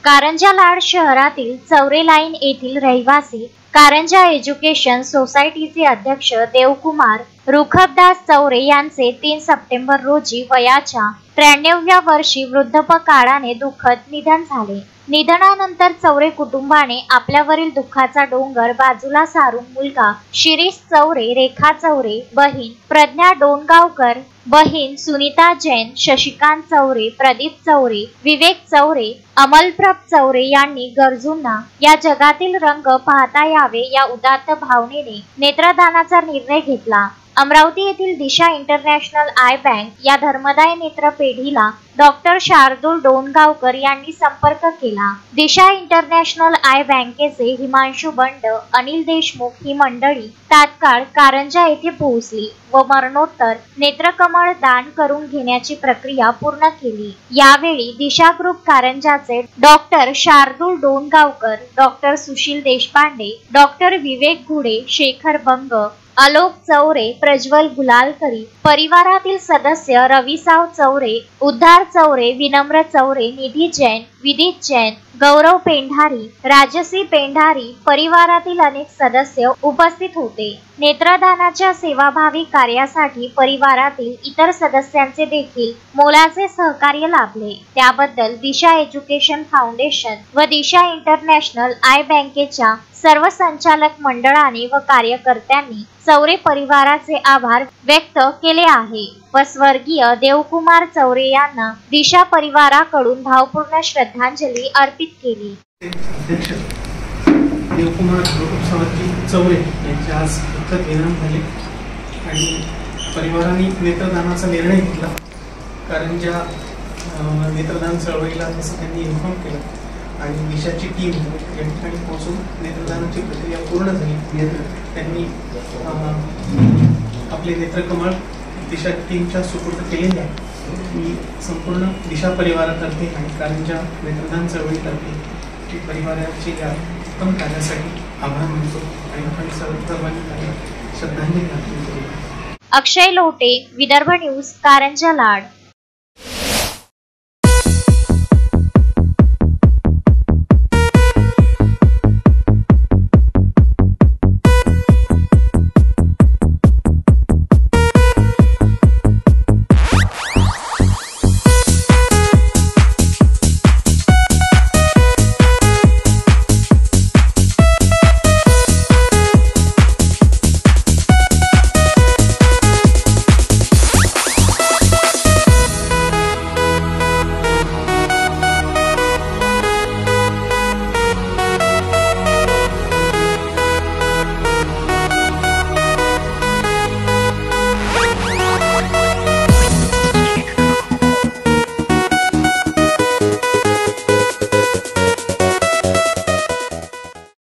कारंजा लाड शहरातील चौरे लाईन येथील रहिवासी कारंजा एज्युकेशन सोसायटीचे अध्यक्ष देवकुमार रुखबदास चौरे यांचे 3 सप्टेंबर रोजी वयाच्या 93व्या वर्षी वृद्धापकाळाने दुःखद निधन झाले। निधनानंतर चौरे कुटुंबाने आपल्यावरील दुःखाचा डोंगर बाजूला सारून मुलगा शिरीष चौरे, रेखा चौरे, बहीण प्रज्ञा डोणगावकर, बहीण सुनीता जैन, शशिकांत चौरे, प्रदीप चौरे, विवेक चौरे, अमलप्रभ चौरे यांनी गरजूंना या जगातील रंग पाहता यावे या उदात्त भावनेने नेत्रदानाचा निर्णय घेतला। अमरावती येथील दिशा इंटरनॅशनल आय बँक या धर्मदाय नेत्र पेढीला डॉक्टर शार्दूल डोणगावकर यांनी संपर्क केला। दिशा इंटरनॅशनल आय बँकेचे हिमांशु बंड, अनिल देशमुख ही मंडळी तात्काळ कारंजा येथे पोहोचली व मरणोत्तर नेत्रकमळ दान करून घेण्याची प्रक्रिया पूर्ण केली। यावेळी दिशा ग्रुप कारंजाचे doctor Shardul Dongaonkar, doctor Sushil Deshpande, doctor Vivek Ghude, Shekhar Bang, Alok Chaure, Prajwal Gulalkari, परिवारातील सदस्य रविसाव चौरे, उद्धार चौरे, विनम्र चौरे, निधी जैन, विदित जैन, गौरव पेंढारी, राजसी पेंढारी, परिवारातील अनेक सदस्य उपस्थित होते। नेत्रदानाच्या सेवाभावी कार्यासाठी परिवारातील इतर सदस्यांचे देखील मोलाचे सहकार्य लाभले। त्याबद्दल दिशा एज्युकेशन फाउंडेशन व दिशा इंटरनॅशनल आय बँकेच्या सर्व संचालक मंडळाने व कार्यकर्त्यांनी चौरे परिवाराचे आभार व्यक्त केले आहे व स्वर्गीय देवकुमार चौरे यांना दिशा परिवाराकडून भावपूर्ण श्रद्धांजली अर्पित केली। अध्यक्ष देवकुमार चौरे यांचे आज दुःखद निधन झाले आणि परिवाराने नेत्रदानाचा निर्णय घेतला। कारंजा नेत्रदान चळवळीला तसं त्यांनी इन्फॉर्म केलं आणि दिशाची टीम या ठिकाणी पोहोचून नेत्रदानाची प्रक्रिया पूर्ण झाली। त्यांनी आपले नेत्रकमळ दिशा टीमच्या सुपूर्द केलेले आहे। मी संपूर्ण दिशा परिवारातर्फे आणि कारंजा नेत्रदान चळवळीतर्फे परिवाराचे या उत्तम कार्यासाठी आभार मानतो आणि सर्वांनी श्रद्धांजली अर्पण करतो। अक्षय लोटे, विदर्भ न्यूज, कारंजा लाड।